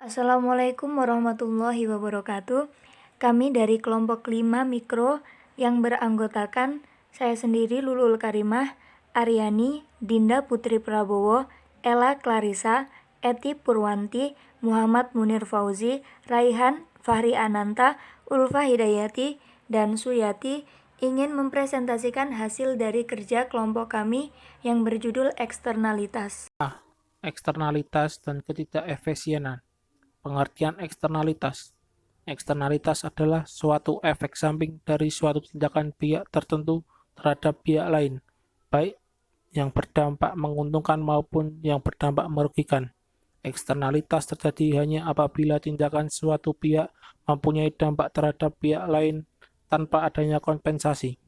Assalamualaikum warahmatullahi wabarakatuh. Kami dari kelompok 5 Mikro yang beranggotakan saya sendiri Lulul Karimah, Aryani, Dinda Putri Prabowo, Ella Clarissa, Eti Purwanti, Muhammad Munir Fauzi, Raihan Fahri Ananta, Ulfa Hidayati, dan Suyati ingin mempresentasikan hasil dari kerja kelompok kami yang berjudul eksternalitas. Eksternalitas dan ketidakefisienan. Pengertian eksternalitas. Eksternalitas adalah suatu efek samping dari suatu tindakan pihak tertentu terhadap pihak lain, baik yang berdampak menguntungkan maupun yang berdampak merugikan. Eksternalitas terjadi hanya apabila tindakan suatu pihak mempunyai dampak terhadap pihak lain tanpa adanya kompensasi.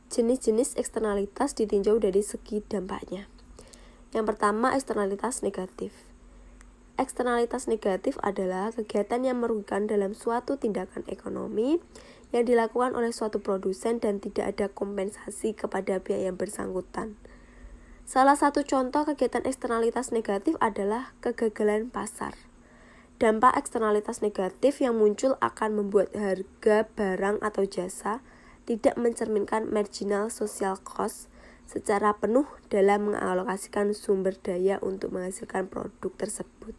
Jenis-jenis eksternalitas ditinjau dari segi dampaknya. Yang pertama, eksternalitas negatif. Eksternalitas negatif adalah kegiatan yang merugikan dalam suatu tindakan ekonomi yang dilakukan oleh suatu produsen dan tidak ada kompensasi kepada pihak yang bersangkutan. Salah satu contoh kegiatan eksternalitas negatif adalah kegagalan pasar. Dampak eksternalitas negatif yang muncul akan membuat harga barang atau jasa tidak mencerminkan marginal social cost secara penuh dalam mengalokasikan sumber daya untuk menghasilkan produk tersebut,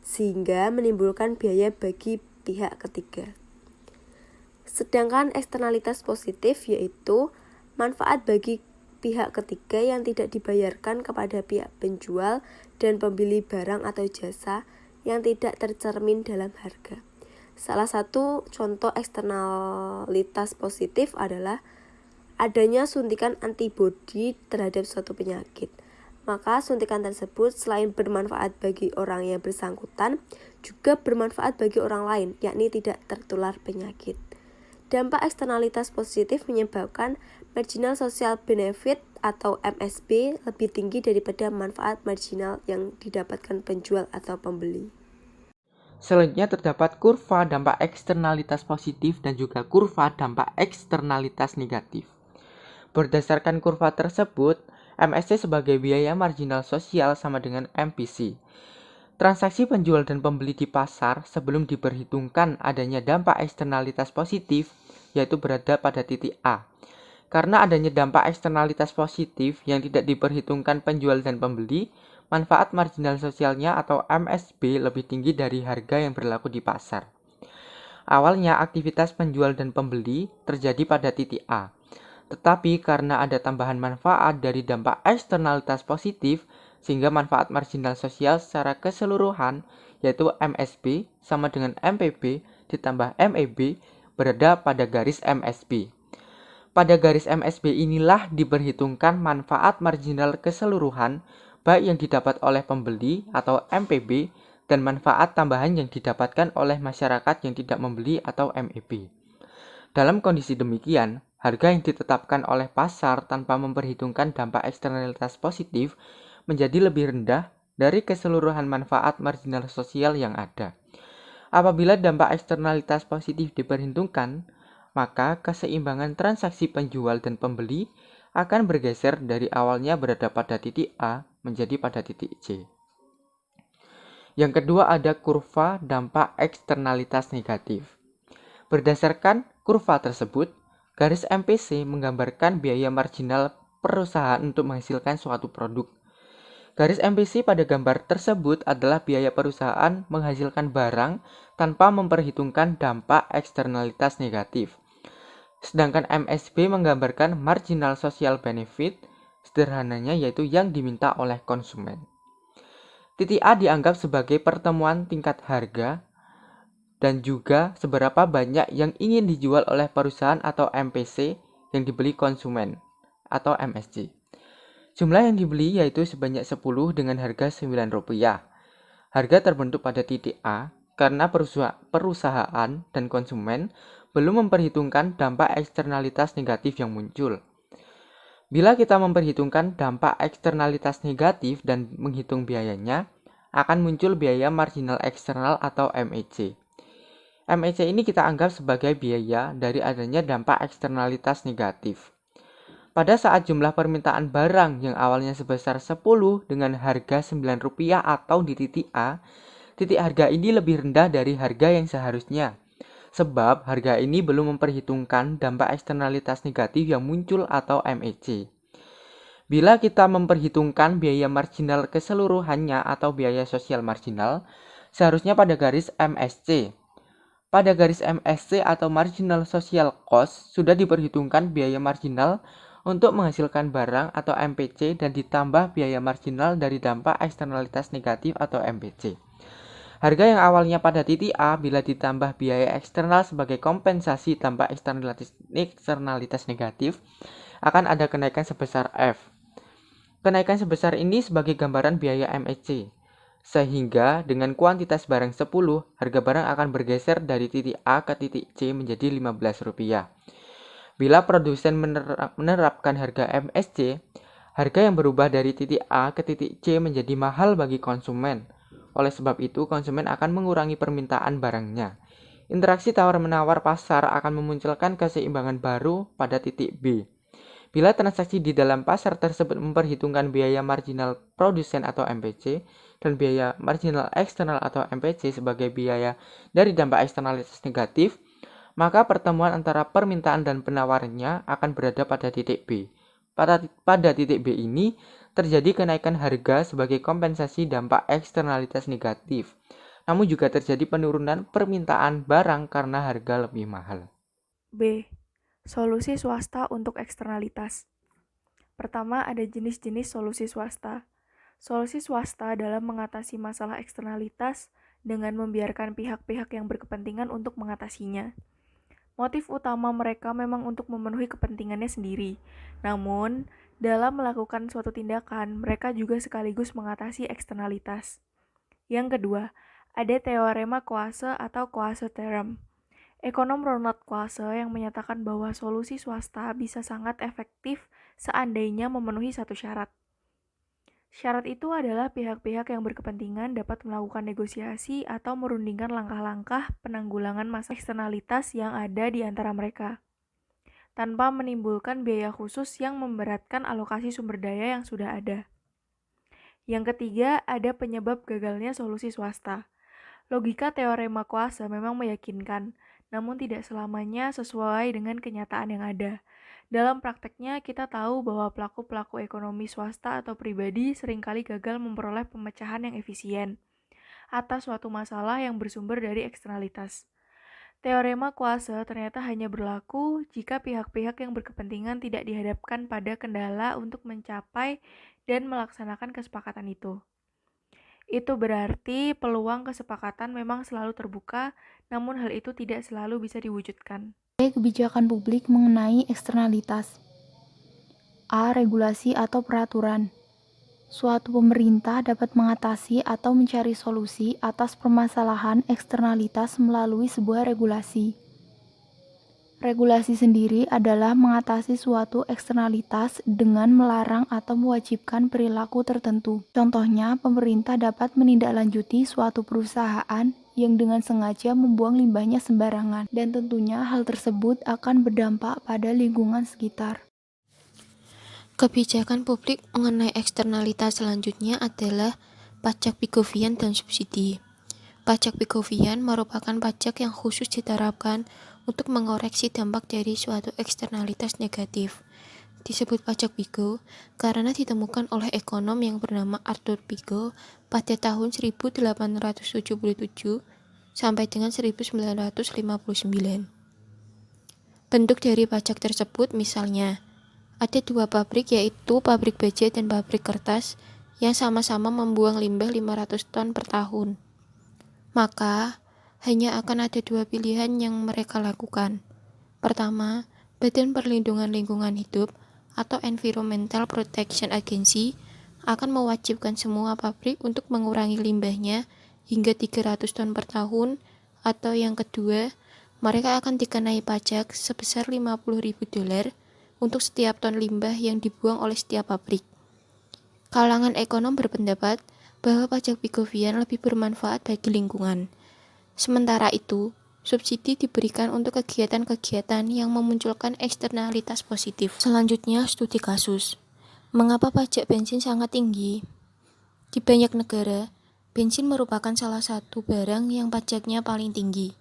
sehingga menimbulkan biaya bagi pihak ketiga. Sedangkan eksternalitas positif yaitu manfaat bagi pihak ketiga yang tidak dibayarkan kepada pihak penjual dan pembeli barang atau jasa yang tidak tercermin dalam harga. Salah satu contoh eksternalitas positif adalah adanya suntikan antibodi terhadap suatu penyakit. Maka suntikan tersebut selain bermanfaat bagi orang yang bersangkutan, juga bermanfaat bagi orang lain, yakni tidak tertular penyakit. Dampak eksternalitas positif menyebabkan marginal social benefit atau MSB lebih tinggi daripada manfaat marginal yang didapatkan penjual atau pembeli. Selanjutnya terdapat kurva dampak eksternalitas positif dan juga kurva dampak eksternalitas negatif. Berdasarkan kurva tersebut, MSC sebagai biaya marginal sosial sama dengan MPC. Transaksi penjual dan pembeli di pasar sebelum diperhitungkan adanya dampak eksternalitas positif, yaitu berada pada titik A. Karena adanya dampak eksternalitas positif yang tidak diperhitungkan penjual dan pembeli, manfaat marginal sosialnya atau MSB lebih tinggi dari harga yang berlaku di pasar. Awalnya aktivitas penjual dan pembeli terjadi pada titik A. Tetapi karena ada tambahan manfaat dari dampak eksternalitas positif, sehingga manfaat marginal sosial secara keseluruhan, yaitu MSB sama dengan MPB ditambah MEB, berada pada garis MSB. Pada garis MSB inilah diperhitungkan manfaat marginal keseluruhan, baik yang didapat oleh pembeli atau MPB, dan manfaat tambahan yang didapatkan oleh masyarakat yang tidak membeli atau MEB. Dalam kondisi demikian, harga yang ditetapkan oleh pasar tanpa memperhitungkan dampak eksternalitas positif menjadi lebih rendah dari keseluruhan manfaat marginal sosial yang ada. Apabila dampak eksternalitas positif diperhitungkan, maka keseimbangan transaksi penjual dan pembeli akan bergeser dari awalnya berada pada titik A menjadi pada titik C. Yang kedua ada kurva dampak eksternalitas negatif. Berdasarkan kurva tersebut, garis MPC menggambarkan biaya marginal perusahaan untuk menghasilkan suatu produk. Garis MPC pada gambar tersebut adalah biaya perusahaan menghasilkan barang tanpa memperhitungkan dampak eksternalitas negatif. Sedangkan MSB menggambarkan marginal social benefit, sederhananya yaitu yang diminta oleh konsumen. Titik A dianggap sebagai pertemuan tingkat harga dan juga seberapa banyak yang ingin dijual oleh perusahaan atau MPC yang dibeli konsumen atau MSC. Jumlah yang dibeli yaitu sebanyak 10 dengan harga Rp9. Harga terbentuk pada titik A karena perusahaan dan konsumen belum memperhitungkan dampak eksternalitas negatif yang muncul. Bila kita memperhitungkan dampak eksternalitas negatif dan menghitung biayanya, akan muncul biaya marginal eksternal atau MEC. MEC ini kita anggap sebagai biaya dari adanya dampak eksternalitas negatif. Pada saat jumlah permintaan barang yang awalnya sebesar 10 dengan harga Rp9 atau di titik A, titik harga ini lebih rendah dari harga yang seharusnya, sebab harga ini belum memperhitungkan dampak eksternalitas negatif yang muncul atau MEC. Bila kita memperhitungkan biaya marginal keseluruhannya atau biaya sosial marginal, seharusnya pada garis MSC. Pada garis MSC atau Marginal Social Cost sudah diperhitungkan biaya marginal untuk menghasilkan barang atau MPC dan ditambah biaya marginal dari dampak eksternalitas negatif atau MPC. Harga yang awalnya pada titik A bila ditambah biaya eksternal sebagai kompensasi dampak eksternalitas negatif akan ada kenaikan sebesar F. Kenaikan sebesar ini sebagai gambaran biaya MEC. Sehingga dengan kuantitas barang 10, harga barang akan bergeser dari titik A ke titik C menjadi Rp15. Bila produsen menerapkan harga MSC, harga yang berubah dari titik A ke titik C menjadi mahal bagi konsumen. Oleh sebab itu, konsumen akan mengurangi permintaan barangnya. Interaksi tawar-menawar pasar akan memunculkan keseimbangan baru pada titik B. Bila transaksi di dalam pasar tersebut memperhitungkan biaya marginal produsen atau MPC dan biaya marginal eksternal atau MPC sebagai biaya dari dampak eksternalitas negatif, maka pertemuan antara permintaan dan penawarannya akan berada pada titik B. Pada titik B ini terjadi kenaikan harga sebagai kompensasi dampak eksternalitas negatif. Namun juga terjadi penurunan permintaan barang karena harga lebih mahal. B. Solusi swasta untuk eksternalitas. Pertama, ada jenis-jenis solusi swasta. Solusi swasta dalam mengatasi masalah eksternalitas dengan membiarkan pihak-pihak yang berkepentingan untuk mengatasinya. Motif utama mereka memang untuk memenuhi kepentingannya sendiri. Namun, dalam melakukan suatu tindakan, mereka juga sekaligus mengatasi eksternalitas. Yang kedua, ada teorema Coase atau Coase Theorem. Ekonom Ronald Coase yang menyatakan bahwa solusi swasta bisa sangat efektif seandainya memenuhi satu syarat. Syarat itu adalah pihak-pihak yang berkepentingan dapat melakukan negosiasi atau merundingkan langkah-langkah penanggulangan masalah eksternalitas yang ada di antara mereka, tanpa menimbulkan biaya khusus yang memberatkan alokasi sumber daya yang sudah ada. Yang ketiga, ada penyebab gagalnya solusi swasta. Logika teorema Coase memang meyakinkan, namun tidak selamanya sesuai dengan kenyataan yang ada. Dalam prakteknya, kita tahu bahwa pelaku-pelaku ekonomi swasta atau pribadi seringkali gagal memperoleh pemecahan yang efisien atas suatu masalah yang bersumber dari eksternalitas. Teorema Coase ternyata hanya berlaku jika pihak-pihak yang berkepentingan tidak dihadapkan pada kendala untuk mencapai dan melaksanakan kesepakatan itu. Itu berarti peluang kesepakatan memang selalu terbuka, namun hal itu tidak selalu bisa diwujudkan. Kebijakan publik mengenai eksternalitas. A. Regulasi atau peraturan. Suatu pemerintah dapat mengatasi atau mencari solusi atas permasalahan eksternalitas melalui sebuah regulasi. Regulasi sendiri adalah mengatasi suatu eksternalitas dengan melarang atau mewajibkan perilaku tertentu. Contohnya, pemerintah dapat menindaklanjuti suatu perusahaan yang dengan sengaja membuang limbahnya sembarangan, dan tentunya hal tersebut akan berdampak pada lingkungan sekitar. Kebijakan publik mengenai eksternalitas selanjutnya adalah pajak Pigovian dan subsidi. Pajak Pigovian merupakan pajak yang khusus diterapkan untuk mengoreksi dampak dari suatu eksternalitas negatif. Disebut pajak Pigo karena ditemukan oleh ekonom yang bernama Arthur Pigo pada tahun 1877 sampai dengan 1959. Bentuk dari pajak tersebut misalnya, ada dua pabrik yaitu pabrik baja dan pabrik kertas yang sama-sama membuang limbah 500 ton per tahun. Maka, hanya akan ada dua pilihan yang mereka lakukan. Pertama, Badan Perlindungan Lingkungan Hidup atau Environmental Protection Agency akan mewajibkan semua pabrik untuk mengurangi limbahnya hingga 300 ton per tahun, atau yang kedua, mereka akan dikenai pajak sebesar $50.000 untuk setiap ton limbah yang dibuang oleh setiap pabrik. Kalangan ekonom berpendapat bahwa pajak Pigovian lebih bermanfaat bagi lingkungan. Sementara itu, subsidi diberikan untuk kegiatan-kegiatan yang memunculkan eksternalitas positif. Selanjutnya, studi kasus. Mengapa pajak bensin sangat tinggi? Di banyak negara, Bensin merupakan salah satu barang yang pajaknya paling tinggi.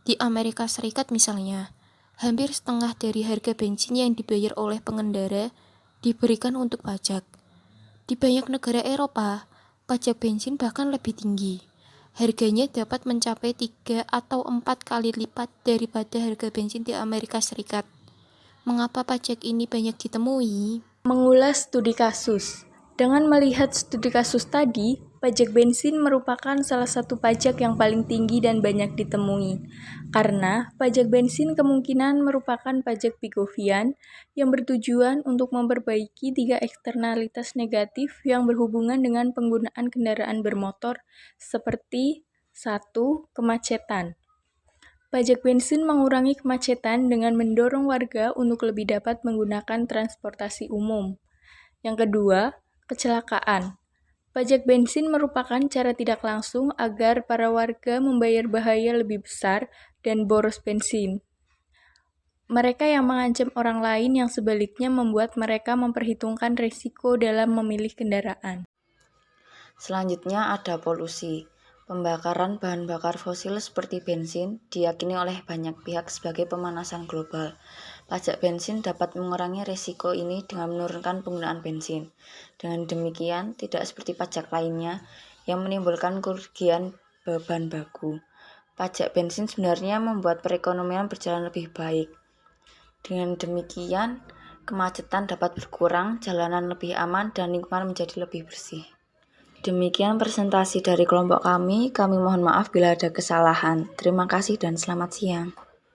Di Amerika Serikat misalnya, hampir setengah dari harga bensin yang dibayar oleh pengendara diberikan untuk pajak. Di banyak negara Eropa, pajak bensin bahkan lebih tinggi. Harganya dapat mencapai 3 atau 4 kali lipat daripada harga bensin di Amerika Serikat. Mengapa pajak ini banyak ditemui? Mengulas studi kasus. Dengan melihat studi kasus tadi, pajak bensin merupakan salah satu pajak yang paling tinggi dan banyak ditemui. Karena pajak bensin kemungkinan merupakan pajak Pigovian yang bertujuan untuk memperbaiki 3 eksternalitas negatif yang berhubungan dengan penggunaan kendaraan bermotor seperti 1. Kemacetan. Pajak bensin mengurangi kemacetan dengan mendorong warga untuk lebih dapat menggunakan transportasi umum. Yang kedua, kecelakaan. Pajak bensin merupakan cara tidak langsung agar para warga membayar bahaya lebih besar dan boros bensin. Mereka yang mengancam orang lain yang sebaliknya membuat mereka memperhitungkan risiko dalam memilih kendaraan. Selanjutnya ada polusi. Pembakaran bahan bakar fosil seperti bensin diyakini oleh banyak pihak sebagai pemanasan global. Pajak bensin dapat mengurangi risiko ini dengan menurunkan penggunaan bensin. Dengan demikian, tidak seperti pajak lainnya yang menimbulkan kerugian bahan baku. Pajak bensin sebenarnya membuat perekonomian berjalan lebih baik. Dengan demikian, kemacetan dapat berkurang, jalanan lebih aman, dan lingkungan menjadi lebih bersih. Demikian presentasi dari kelompok kami mohon maaf bila ada kesalahan. Terima kasih dan selamat siang.